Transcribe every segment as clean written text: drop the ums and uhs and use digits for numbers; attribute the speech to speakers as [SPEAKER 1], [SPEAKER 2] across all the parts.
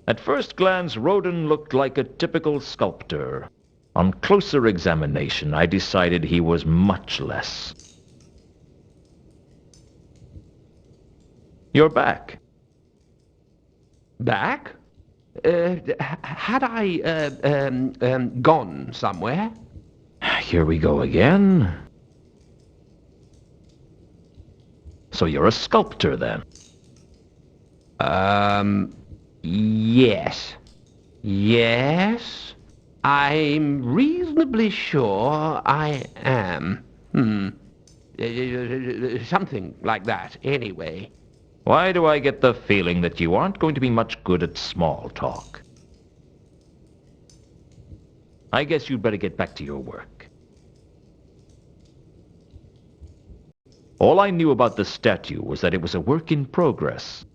[SPEAKER 1] At first glance, Rodin looked like a typical sculptor. On closer examination, I decided he was much less. You're back.
[SPEAKER 2] Back? Had I gone somewhere?
[SPEAKER 1] Here we go again. So you're a sculptor, then?
[SPEAKER 2] Yes. Yes, I'm reasonably sure I am. Something like that, anyway.
[SPEAKER 1] Why do I get the feeling that you aren't going to be much good at small talk? I guess you'd better get back to your work. All I knew about the statue was that it was a work in progress.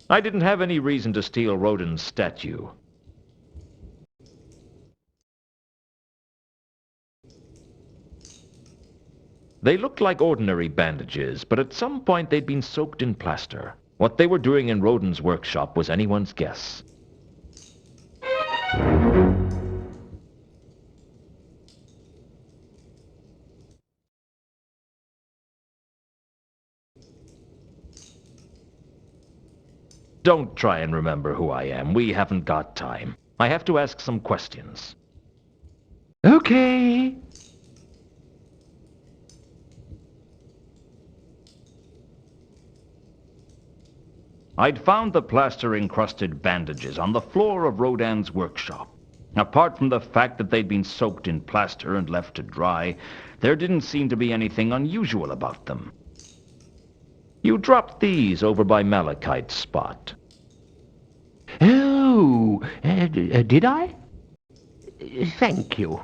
[SPEAKER 1] I didn't have any reason to steal Rodin's statue. They looked like ordinary bandages, but at some point they'd been soaked in plaster. What they were doing in Rodin's workshop was anyone's guess. Don't try and remember who I am. We haven't got time. I have to ask some questions.
[SPEAKER 2] Okay.
[SPEAKER 1] I'd found the plaster-encrusted bandages on the floor of Rodin's workshop. Apart from the fact that they'd been soaked in plaster and left to dry, there didn't seem to be anything unusual about them. You dropped these over by Malachite's spot.
[SPEAKER 2] Oh, did I? Thank you.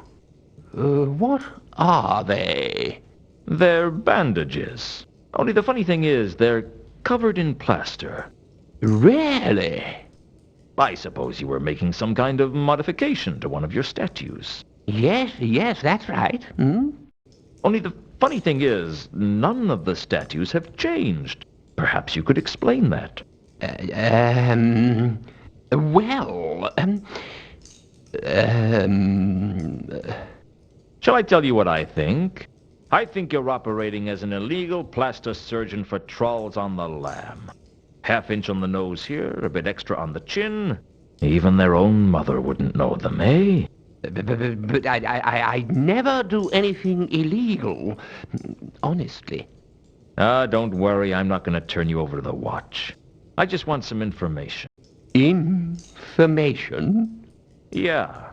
[SPEAKER 2] What are they?
[SPEAKER 1] They're bandages. Only the funny thing is, they're covered in plaster.
[SPEAKER 2] Really?
[SPEAKER 1] I suppose you were making some kind of modification to one of your statues.
[SPEAKER 2] Yes, that's right.
[SPEAKER 1] Only the funny thing is, none of the statues have changed. Perhaps you could explain that.
[SPEAKER 2] Well,
[SPEAKER 1] Shall I tell you what I think? I think you're operating as an illegal plaster surgeon for trolls on the lam. Half-inch on the nose here, a bit extra on the chin. Even their own mother wouldn't know them, eh?
[SPEAKER 2] but I never do anything illegal, honestly.
[SPEAKER 1] Don't worry, I'm not going to turn you over to the watch. I just want some information.
[SPEAKER 2] Information?
[SPEAKER 1] Yeah.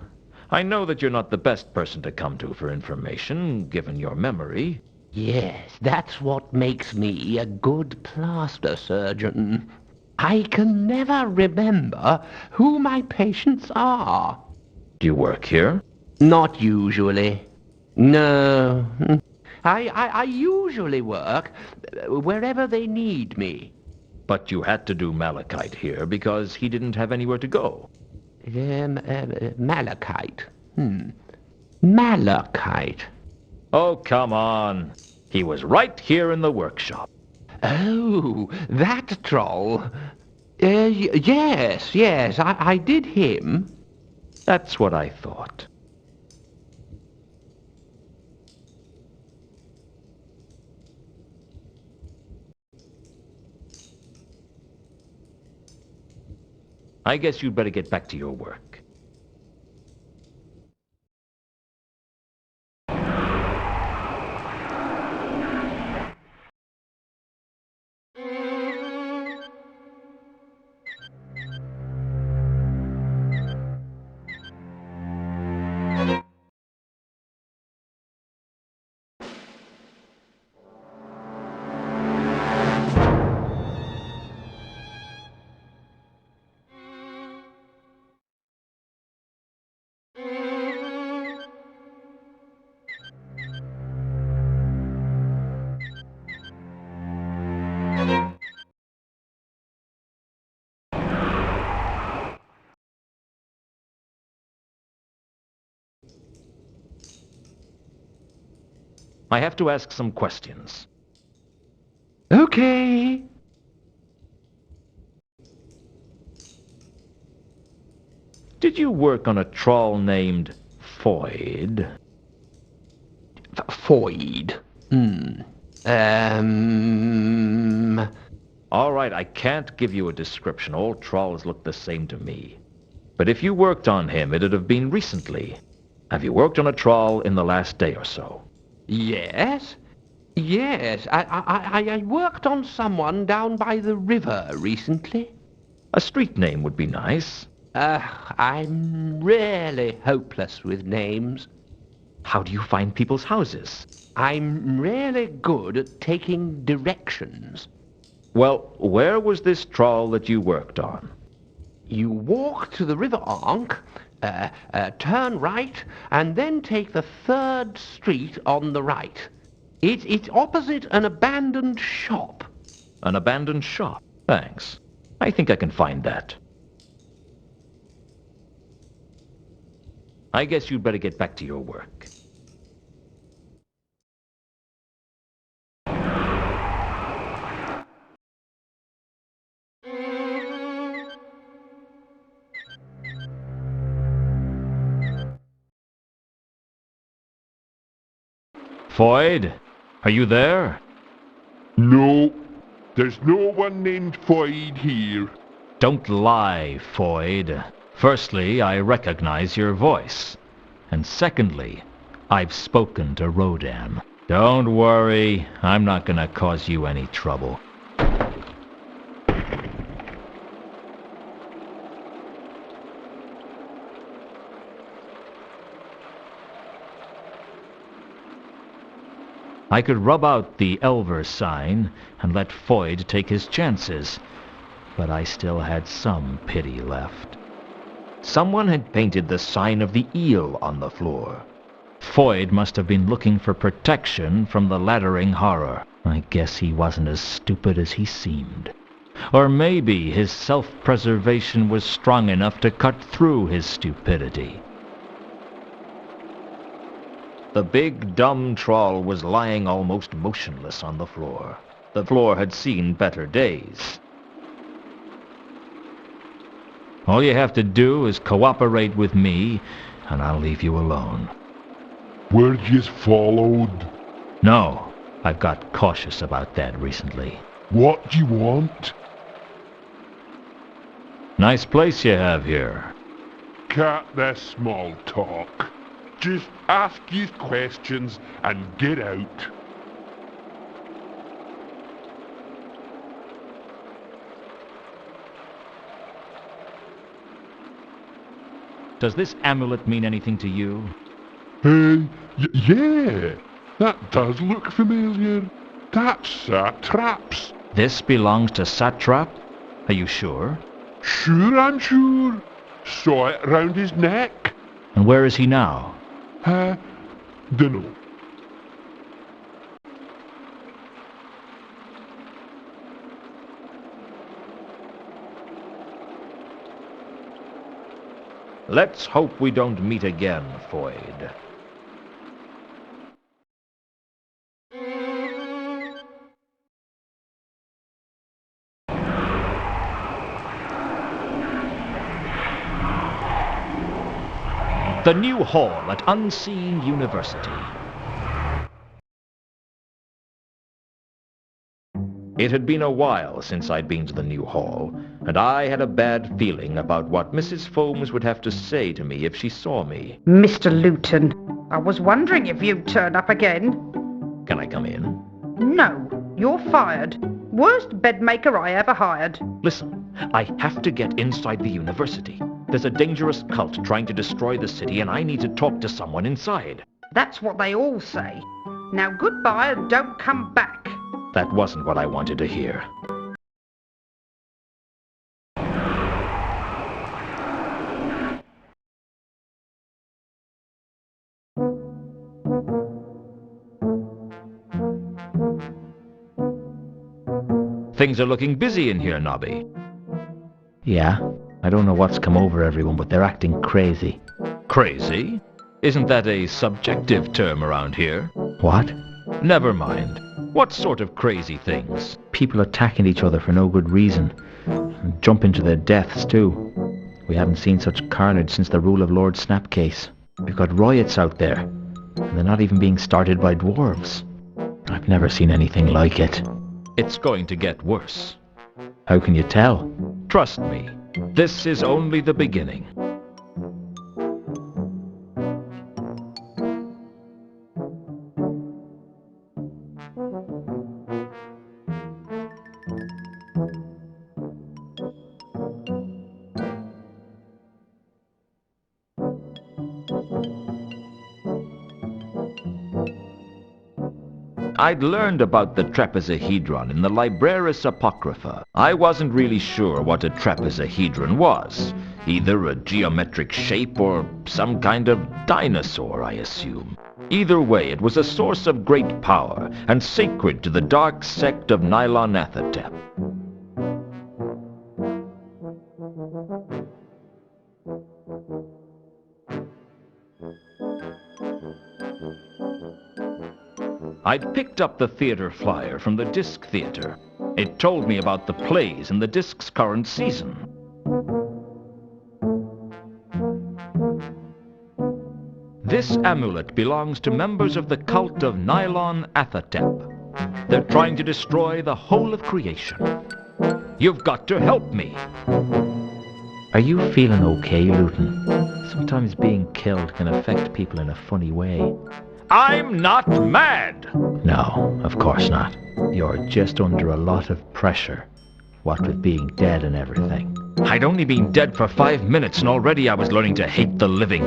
[SPEAKER 1] I know that you're not the best person to come to for information, given your memory.
[SPEAKER 2] Yes, that's what makes me a good plaster surgeon. I can never remember who my patients are.
[SPEAKER 1] Do you work here?
[SPEAKER 2] Not usually. No. I usually work wherever they need me.
[SPEAKER 1] But you had to do Malachite here because he didn't have anywhere to go.
[SPEAKER 2] Malachite. Malachite.
[SPEAKER 1] Oh, come on. He was right here in the workshop.
[SPEAKER 2] Oh, that troll. Yes, I did him.
[SPEAKER 1] That's what I thought. I guess you'd better get back to your work. I have to ask some questions.
[SPEAKER 2] Okay.
[SPEAKER 1] Did you work on a trawl named Foyd?
[SPEAKER 2] Foyd.
[SPEAKER 1] All right, I can't give you a description. All trawls look the same to me. But if you worked on him, it'd have been recently. Have you worked on a trawl in the last day or so?
[SPEAKER 2] Yes. Yes, I worked on someone down by the river recently.
[SPEAKER 1] A street name would be nice.
[SPEAKER 2] I'm really hopeless with names.
[SPEAKER 1] How do you find people's houses?
[SPEAKER 2] I'm really good at taking directions.
[SPEAKER 1] Well, where was this trawl that you worked on?
[SPEAKER 2] You walk to the river Ankh, turn right, and then take the 3rd street on the right. It's opposite an abandoned shop.
[SPEAKER 1] An abandoned shop? Thanks. I think I can find that. I guess you'd better get back to your work. Foyd, are you there?
[SPEAKER 3] No, there's no one named Foyd here.
[SPEAKER 1] Don't lie, Foyd. Firstly, I recognize your voice. And secondly, I've spoken to Rodan. Don't worry, I'm not gonna cause you any trouble. I could rub out the Elver sign and let Foyd take his chances, but I still had some pity left. Someone had painted the sign of the eel on the floor. Foyd must have been looking for protection from the laddering horror. I guess he wasn't as stupid as he seemed. Or maybe his self-preservation was strong enough to cut through his stupidity. The big, dumb trawl was lying almost motionless on the floor. The floor had seen better days. All you have to do is cooperate with me, and I'll leave you alone.
[SPEAKER 3] Were yous followed?
[SPEAKER 1] No, I've got cautious about that recently.
[SPEAKER 3] What do you want?
[SPEAKER 1] Nice place you have here.
[SPEAKER 3] Cut the small talk. Just ask yous questions and get out.
[SPEAKER 1] Does this amulet mean anything to you?
[SPEAKER 3] Yeah, that does look familiar. That's Satrap's.
[SPEAKER 1] This belongs to Satrap? Are you sure?
[SPEAKER 3] Sure, I'm sure. Saw it round his neck.
[SPEAKER 1] And where is he now?
[SPEAKER 3] Dunno.
[SPEAKER 1] Let's hope we don't meet again, Foyd. The new hall at Unseen University. It had been a while since I'd been to the new hall, and I had a bad feeling about what Mrs. Foames would have to say to me if she saw me.
[SPEAKER 4] Mr. Luton, I was wondering if you'd turn up again.
[SPEAKER 1] Can I come in?
[SPEAKER 4] No, you're fired. Worst bedmaker I ever hired.
[SPEAKER 1] Listen, I have to get inside the university. There's a dangerous cult trying to destroy the city, and I need to talk to someone inside.
[SPEAKER 4] That's what they all say. Now goodbye and don't come back.
[SPEAKER 1] That wasn't what I wanted to hear. Things are looking busy in here, Nobby.
[SPEAKER 2] Yeah, I don't know what's come over everyone, but they're acting crazy.
[SPEAKER 1] Crazy? Isn't that a subjective term around here?
[SPEAKER 2] What?
[SPEAKER 1] Never mind. What sort of crazy things?
[SPEAKER 2] People attacking each other for no good reason. And jumping to their deaths, too.
[SPEAKER 1] We haven't seen such carnage since the rule of Lord Snapcase. We've got riots out there, and they're not even being started by dwarves. I've never seen anything like it. It's going to get worse. How can you tell? Trust me, this is only the beginning. I'd learned about the trapezohedron in the Libraris Apocrypha. I wasn't really sure what a trapezohedron was. Either a geometric shape or some kind of dinosaur, I assume. Either way, it was a source of great power and sacred to the dark sect of Nylonathotep. I'd picked up the theater flyer from the Disc Theater. It told me about the plays in the Disc's current season. This amulet belongs to members of the cult of Nylonathotep. They're trying to destroy the whole of creation. You've got to help me. Are you feeling okay, Luton? Sometimes being killed can affect people in a funny way. I'm not mad! No, of course not. You're just under a lot of pressure, what with being dead and everything. I'd only been dead for 5 minutes and already I was learning to hate the living.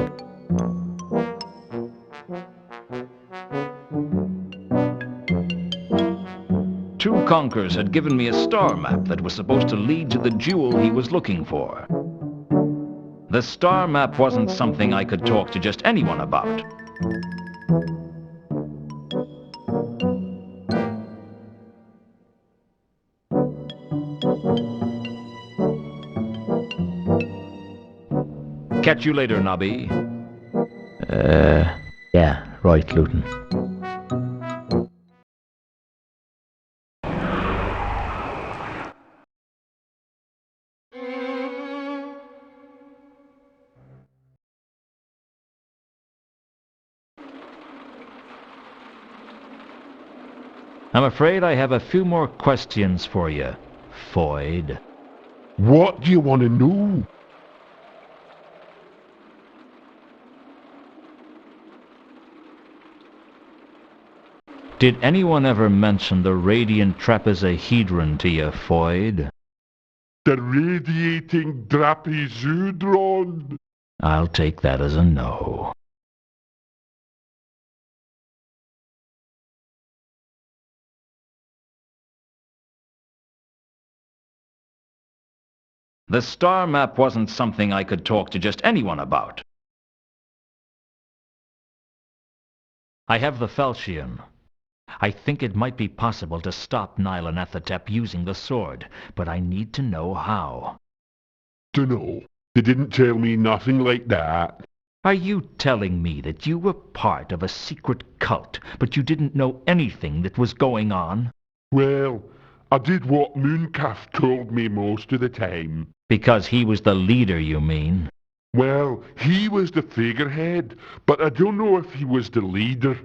[SPEAKER 1] Two Conkers had given me a star map that was supposed to lead to the jewel he was looking for. The star map wasn't something I could talk to just anyone about. Catch you later, Nobby. Yeah, right, Luton. I'm afraid I have a few more questions for you, Foyd.
[SPEAKER 3] What do you want to know?
[SPEAKER 1] Did anyone ever mention the radiant trapezohedron to you, Foyd?
[SPEAKER 3] The radiating trapezohedron?
[SPEAKER 1] I'll take that as a no. The star map wasn't something I could talk to just anyone about. I have the falchion. I think it might be possible to stop Nylonathotep using the sword, but I need to know how.
[SPEAKER 3] Dunno. They didn't tell me nothing like that.
[SPEAKER 1] Are you telling me that you were part of a secret cult, but you didn't know anything that was going on?
[SPEAKER 3] Well, I did what Mooncalf told me most of the time.
[SPEAKER 1] Because he was the leader, you mean?
[SPEAKER 3] Well, he was the figurehead, but I don't know if he was the leader.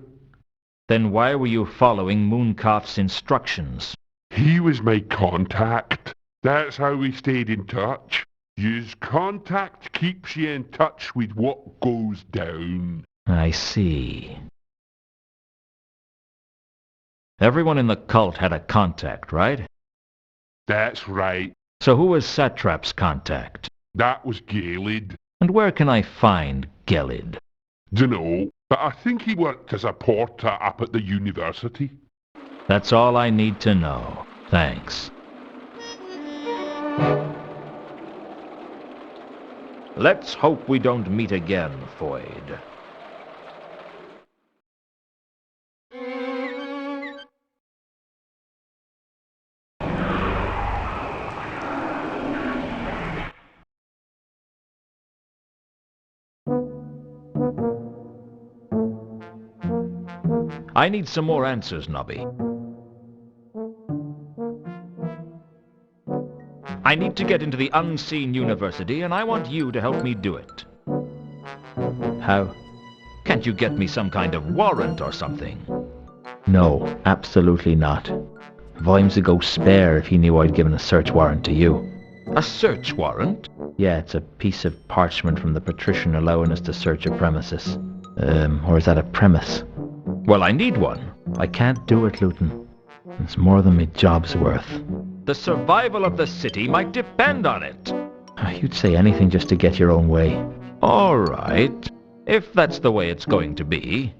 [SPEAKER 1] Then why were you following Mooncalf's instructions?
[SPEAKER 3] He was my contact. That's how we stayed in touch. Use contact keeps you in touch with what goes down.
[SPEAKER 1] I see. Everyone in the cult had a contact, right?
[SPEAKER 3] That's right.
[SPEAKER 1] So who was Satrap's contact?
[SPEAKER 3] That was Galid.
[SPEAKER 1] And where can I find Gelid?
[SPEAKER 3] Dunno, but I think he worked as a porter up at the university.
[SPEAKER 1] That's all I need to know. Thanks. Let's hope we don't meet again, Foyd. I need some more answers, Nobby. I need to get into the unseen university, and I want you to help me do it.
[SPEAKER 5] How?
[SPEAKER 1] Can't you get me some kind of warrant or something?
[SPEAKER 5] No, absolutely not. Vimes would go spare if he knew I'd given a search warrant to you.
[SPEAKER 1] A search warrant?
[SPEAKER 5] Yeah, it's a piece of parchment from the patrician allowing us to search a premises. Or is that a premise?
[SPEAKER 1] Well, I need one.
[SPEAKER 5] I can't do it, Luton. It's more than my job's worth.
[SPEAKER 1] The survival of the city might depend on it.
[SPEAKER 5] You'd say anything just to get your own way.
[SPEAKER 1] All right, if that's the way it's going to be.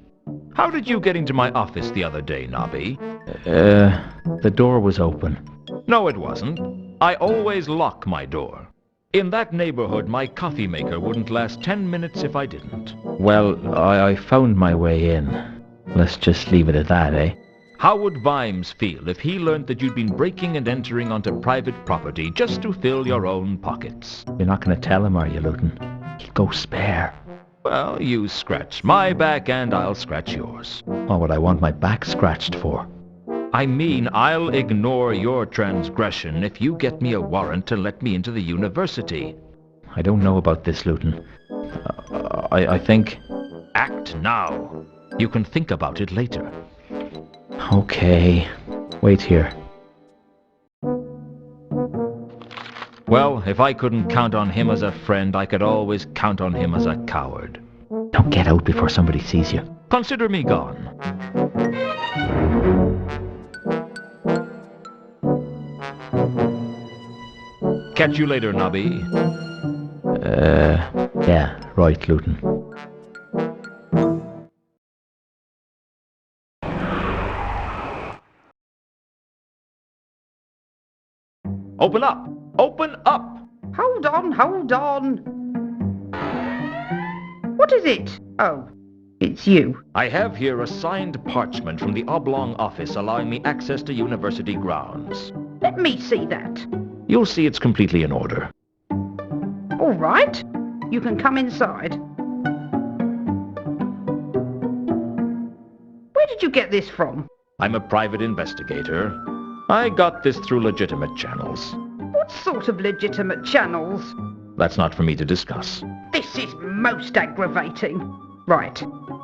[SPEAKER 1] How did you get into my office the other day, Nobby?
[SPEAKER 5] The door was open.
[SPEAKER 1] No, it wasn't. I always lock my door. In that neighborhood, my coffee maker wouldn't last 10 minutes if I didn't.
[SPEAKER 5] Well, I found my way in. Let's just leave it at that, eh?
[SPEAKER 1] How would Vimes feel if he learned that you'd been breaking and entering onto private property just to fill your own pockets?
[SPEAKER 5] You're not going to tell him, are you, Luton? He'll go spare.
[SPEAKER 1] Well, you scratch my back and I'll scratch yours.
[SPEAKER 5] What would I want my back scratched for?
[SPEAKER 1] I mean, I'll ignore your transgression if you get me a warrant to let me into the university.
[SPEAKER 5] I don't know about this, Luton. I think...
[SPEAKER 1] Act now. You can think about it later.
[SPEAKER 5] Okay. Wait here.
[SPEAKER 1] Well, if I couldn't count on him as a friend, I could always count on him as a coward.
[SPEAKER 5] Don't get out before somebody sees you.
[SPEAKER 1] Consider me gone. Catch you later, Nobby.
[SPEAKER 5] Yeah, right, Luton.
[SPEAKER 1] Open up! Open up!
[SPEAKER 4] Hold on, hold on. What is it? Oh, it's you.
[SPEAKER 1] I have here a signed parchment from the Oblong office allowing me access to university grounds.
[SPEAKER 4] Let me see that.
[SPEAKER 1] You'll see it's completely in order.
[SPEAKER 4] All right. You can come inside. Where did you get this from?
[SPEAKER 1] I'm a private investigator. I got this through legitimate channels.
[SPEAKER 4] What sort of legitimate channels?
[SPEAKER 1] That's not for me to discuss.
[SPEAKER 4] This is most aggravating. Right.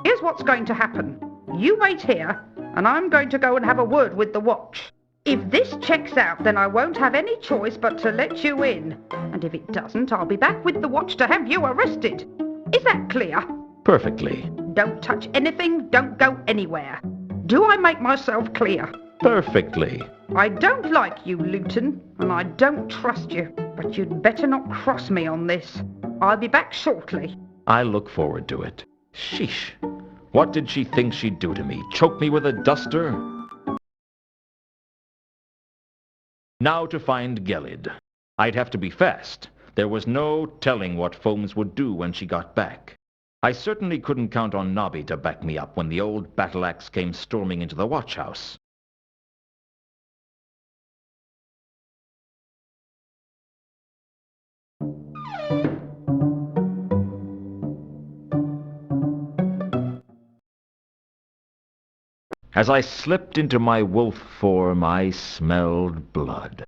[SPEAKER 4] Here's what's going to happen. You wait here, and I'm going to go and have a word with the watch. If this checks out, then I won't have any choice but to let you in. And if it doesn't, I'll be back with the watch to have you arrested. Is that clear?
[SPEAKER 1] Perfectly.
[SPEAKER 4] Don't touch anything, don't go anywhere. Do I make myself clear?
[SPEAKER 1] Perfectly.
[SPEAKER 4] I don't like you, Luton, and I don't trust you. But you'd better not cross me on this. I'll be back shortly.
[SPEAKER 1] I look forward to it. Sheesh. What did she think she'd do to me? Choke me with a duster? Now to find Gelid. I'd have to be fast. There was no telling what Foams would do when she got back. I certainly couldn't count on Nobby to back me up when the old battle axe came storming into the watch house. As I slipped into my wolf form, I smelled blood.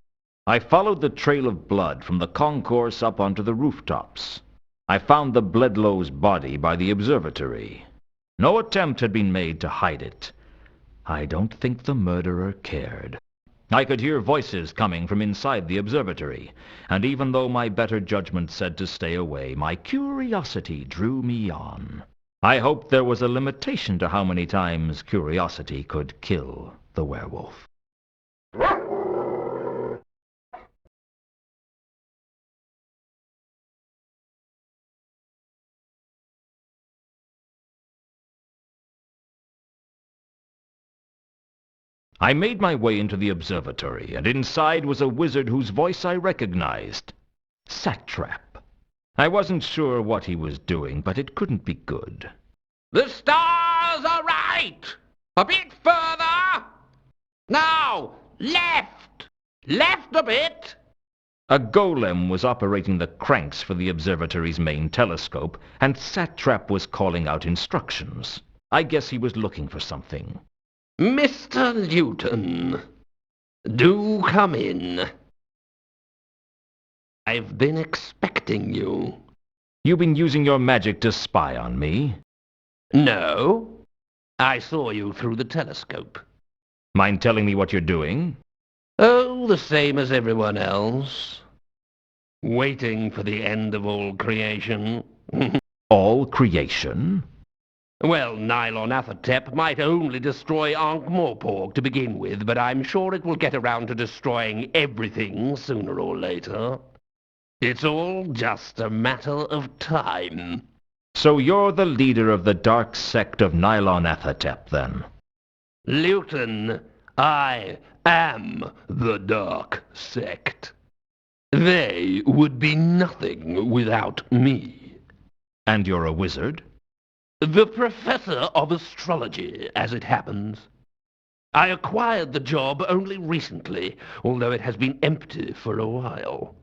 [SPEAKER 1] I followed the trail of blood from the concourse up onto the rooftops. I found the Bledlow's body by the observatory. No attempt had been made to hide it. I don't think the murderer cared. I could hear voices coming from inside the observatory, and even though my better judgment said to stay away, my curiosity drew me on. I hoped there was a limitation to how many times curiosity could kill the werewolf. I made my way into the observatory, and inside was a wizard whose voice I recognized. Satrap. I wasn't sure what he was doing, but it couldn't be good.
[SPEAKER 2] The stars are right! A bit further! Now, left! Left a bit!
[SPEAKER 1] A golem was operating the cranks for the observatory's main telescope, and Satrap was calling out instructions. I guess he was looking for something.
[SPEAKER 2] Mr. Luton, do come in. I've been expecting you.
[SPEAKER 1] You've been using your magic to spy on me.
[SPEAKER 2] No, I saw you through the telescope.
[SPEAKER 1] Mind telling me what you're doing?
[SPEAKER 2] Oh, the same as everyone else. Waiting for the end of all creation.
[SPEAKER 1] All creation?
[SPEAKER 2] Well, Nylon Athertep might only destroy Ankh-Morpork to begin with, but I'm sure it will get around to destroying everything sooner or later. It's all just a matter of time.
[SPEAKER 1] So you're the leader of the dark sect of Nylon Athertep, then?
[SPEAKER 2] Luton, I am the dark sect. They would be nothing without me.
[SPEAKER 1] And you're a wizard?
[SPEAKER 2] The professor of astrology, as it happens. I acquired the job only recently, although it has been empty for a while.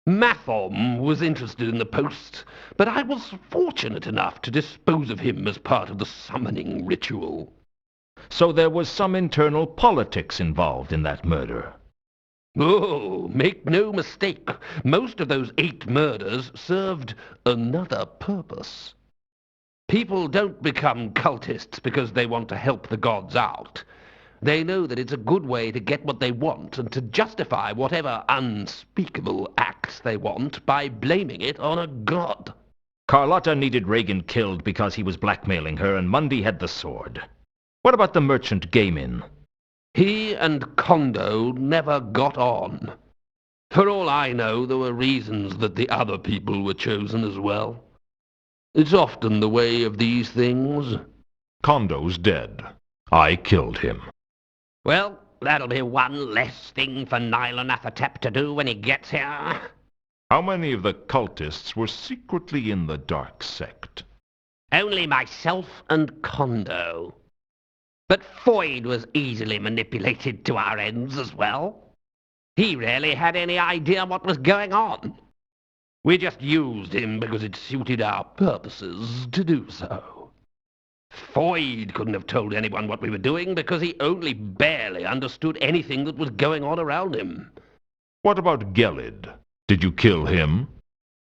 [SPEAKER 2] Mathom was interested in the post, but I was fortunate enough to dispose of him as part of the summoning ritual.
[SPEAKER 1] So there was some internal politics involved in that murder.
[SPEAKER 2] Oh, make no mistake, most of those 8 murders served another purpose. People don't become cultists because they want to help the gods out. They know that it's a good way to get what they want and to justify whatever unspeakable acts they want by blaming it on a god.
[SPEAKER 1] Carlotta needed Reagan killed because he was blackmailing her, and Mundy had the sword. What about the merchant Gaimin?
[SPEAKER 2] He and Kondo never got on. For all I know, there were reasons that the other people were chosen as well. It's often the way of these things.
[SPEAKER 1] Kondo's dead. I killed him.
[SPEAKER 2] Well, that'll be one less thing for Nylon Athertep to do when he gets here.
[SPEAKER 1] How many of the cultists were secretly in the dark sect?
[SPEAKER 2] Only myself and Kondo. But Foyd was easily manipulated to our ends as well. He rarely had any idea what was going on. We just used him because it suited our purposes to do so. Foyd couldn't have told anyone what we were doing because he only barely understood anything that was going on around him.
[SPEAKER 1] What about Gelid? Did you kill him?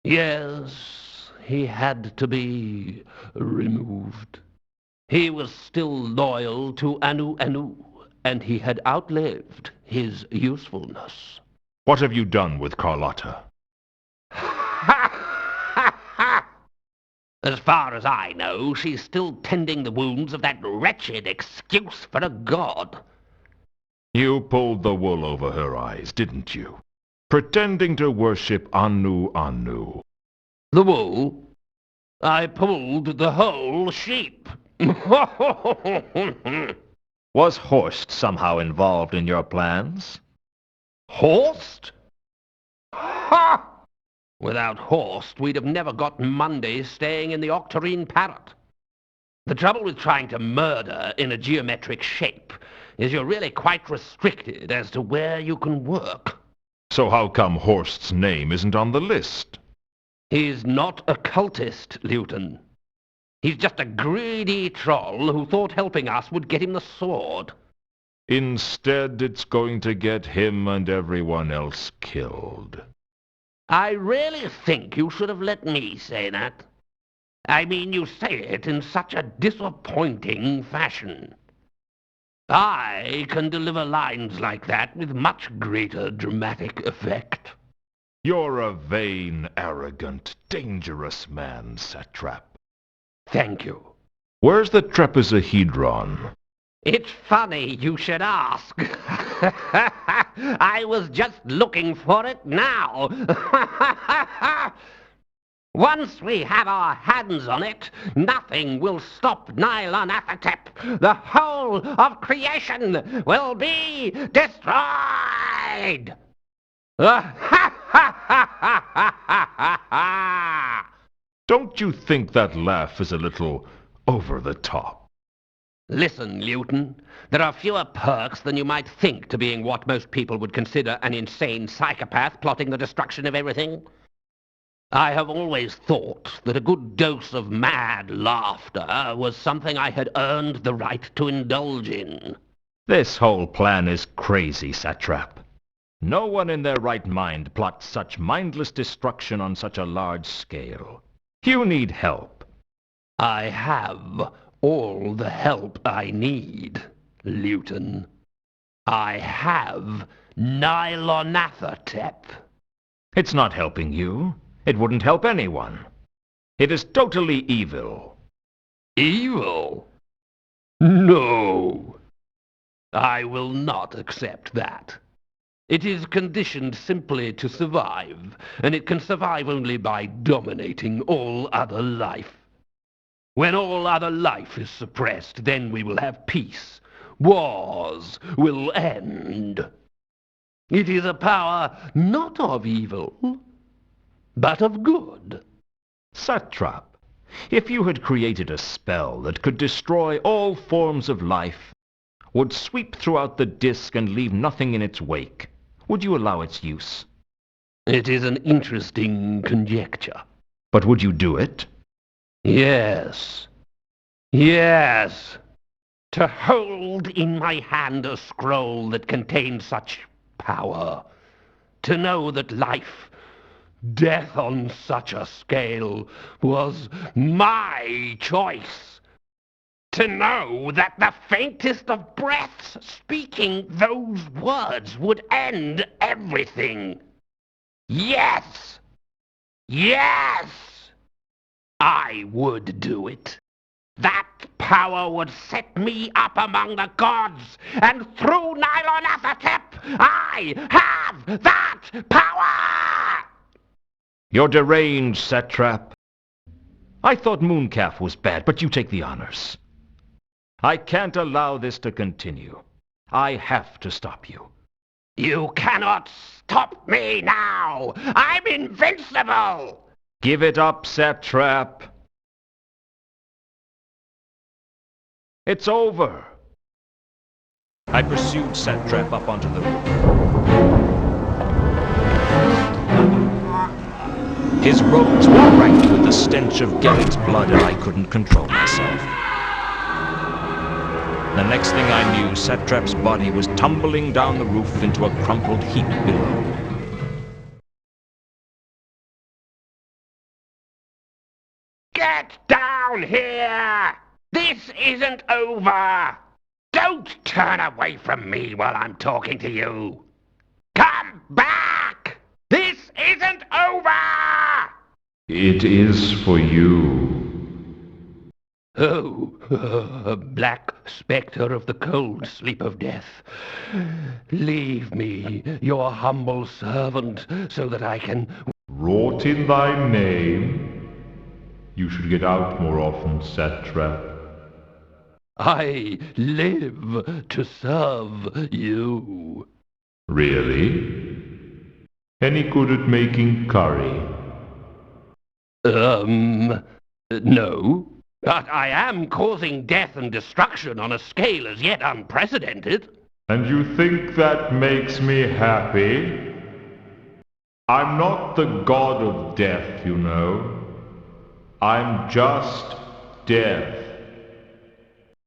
[SPEAKER 2] Yes, he had to be removed. He was still loyal to Anu Anu, and he had outlived his usefulness.
[SPEAKER 1] What have you done with Carlotta?
[SPEAKER 2] As far as I know, she's still tending the wounds of that wretched excuse for a god.
[SPEAKER 1] You pulled the wool over her eyes, didn't you? Pretending to worship Anu Anu.
[SPEAKER 2] The wool? I pulled the whole sheep.
[SPEAKER 1] Was Horst somehow involved in your plans?
[SPEAKER 2] Horst? Ha! Without Horst, we'd have never got Monday staying in the Octarine Parrot. The trouble with trying to murder in a geometric shape is you're really quite restricted as to where you can work.
[SPEAKER 1] So how come Horst's name isn't on the list?
[SPEAKER 2] He's not a cultist, Luton. He's just a greedy troll who thought helping us would get him the sword.
[SPEAKER 1] Instead, it's going to get him and everyone else killed.
[SPEAKER 2] I really think you should have let me say that. I mean, you say it in such a disappointing fashion. I can deliver lines like that with much greater dramatic effect.
[SPEAKER 1] You're a vain, arrogant, dangerous man, Satrap.
[SPEAKER 2] Thank you.
[SPEAKER 1] Where's the trapezohedron?
[SPEAKER 2] It's funny you should ask. I was just looking for it now. Once we have our hands on it, nothing will stop Nylon Athertep. The whole of creation will be destroyed.
[SPEAKER 1] Don't you think that laugh is a little over the top?
[SPEAKER 2] Listen, Luton, there are fewer perks than you might think to being what most people would consider an insane psychopath plotting the destruction of everything. I have always thought that a good dose of mad laughter was something I had earned the right to indulge in.
[SPEAKER 1] This whole plan is crazy, Satrap. No one in their right mind plots such mindless destruction on such a large scale. You need help.
[SPEAKER 2] I have all the help I need, Luton. I have Nylonathotep.
[SPEAKER 1] It's not helping you. It wouldn't help anyone. It is totally evil.
[SPEAKER 2] Evil? No. I will not accept that. It is conditioned simply to survive, and it can survive only by dominating all other life. When all other life is suppressed, then we will have peace. Wars will end. It is a power not of evil, but of good.
[SPEAKER 1] Satrap, if you had created a spell that could destroy all forms of life, would sweep throughout the disk and leave nothing in its wake, would you allow its use?
[SPEAKER 2] It is an interesting conjecture.
[SPEAKER 1] But would you do it?
[SPEAKER 2] Yes. Yes. To hold in my hand a scroll that contains such power. To know that life, death on such a scale, was my choice. To know that the faintest of breaths speaking those words would end everything. Yes! Yes! I would do it. That power would set me up among the gods, and through Nylonathotep, I have that power!
[SPEAKER 1] You're deranged, Satrap. I thought Mooncalf was bad, but you take the honors. I can't allow this to continue. I have to stop you.
[SPEAKER 2] You cannot stop me now! I'm invincible!
[SPEAKER 1] Give it up, Satrap. It's over. I pursued Satrap up onto the roof. His robes were ranked with the stench of Gellig's blood, and I couldn't control myself. The next thing I knew, Satrap's body was tumbling down the roof into a crumpled heap below.
[SPEAKER 2] Get down here! This isn't over! Don't turn away from me while I'm talking to you! Come back! This isn't over!
[SPEAKER 3] It is for you.
[SPEAKER 2] Oh, black spectre of the cold sleep of death, leave me, your humble servant, so that I can...
[SPEAKER 3] Wrought in thy name, you should get out more often, Satrap.
[SPEAKER 2] I live to serve you.
[SPEAKER 3] Really? Any good at making curry?
[SPEAKER 2] No. But I am causing death and destruction on a scale as yet unprecedented.
[SPEAKER 3] And you think that makes me happy? I'm not the god of death, you know. I'm just death.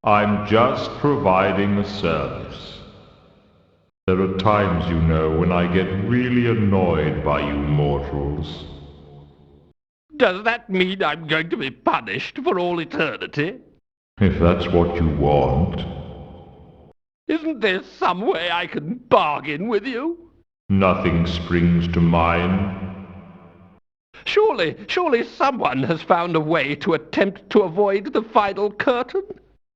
[SPEAKER 3] I'm just providing a service. There are times, you know, when I get really annoyed by you mortals.
[SPEAKER 2] Does that mean I'm going to be punished for all eternity?
[SPEAKER 3] If that's what you want.
[SPEAKER 2] Isn't there some way I can bargain with you?
[SPEAKER 3] Nothing springs to mind.
[SPEAKER 2] Surely someone has found a way to attempt to avoid the final curtain?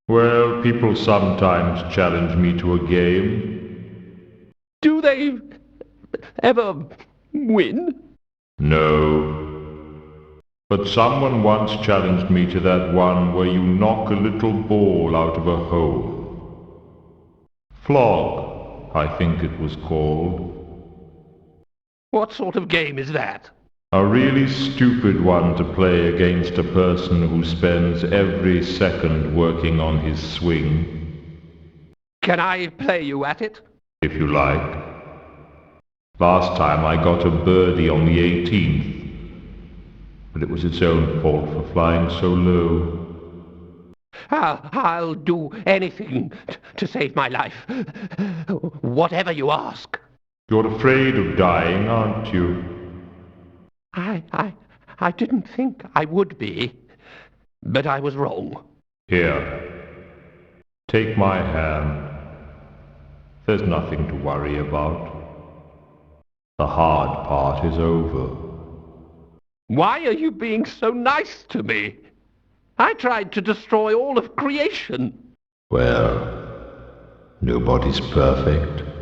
[SPEAKER 3] Well, people sometimes challenge me to a game.
[SPEAKER 2] Do they ever win?
[SPEAKER 3] No. But someone once challenged me to that one where you knock a little ball out of a hole. Flog, I think it was called.
[SPEAKER 2] What sort of game is that?
[SPEAKER 3] A really stupid one to play against a person who spends every second working on his swing.
[SPEAKER 2] Can I play you at it?
[SPEAKER 3] If you like. Last time I got a birdie on the 18th. But it was its own fault for flying so low.
[SPEAKER 2] I'll do anything to save my life. Whatever you ask.
[SPEAKER 3] You're afraid of dying, aren't you?
[SPEAKER 2] I didn't think I would be, but I was wrong.
[SPEAKER 3] Here, take my hand. There's nothing to worry about. The hard part is over.
[SPEAKER 2] Why are you being so nice to me? I tried to destroy all of creation.
[SPEAKER 3] Well, nobody's perfect.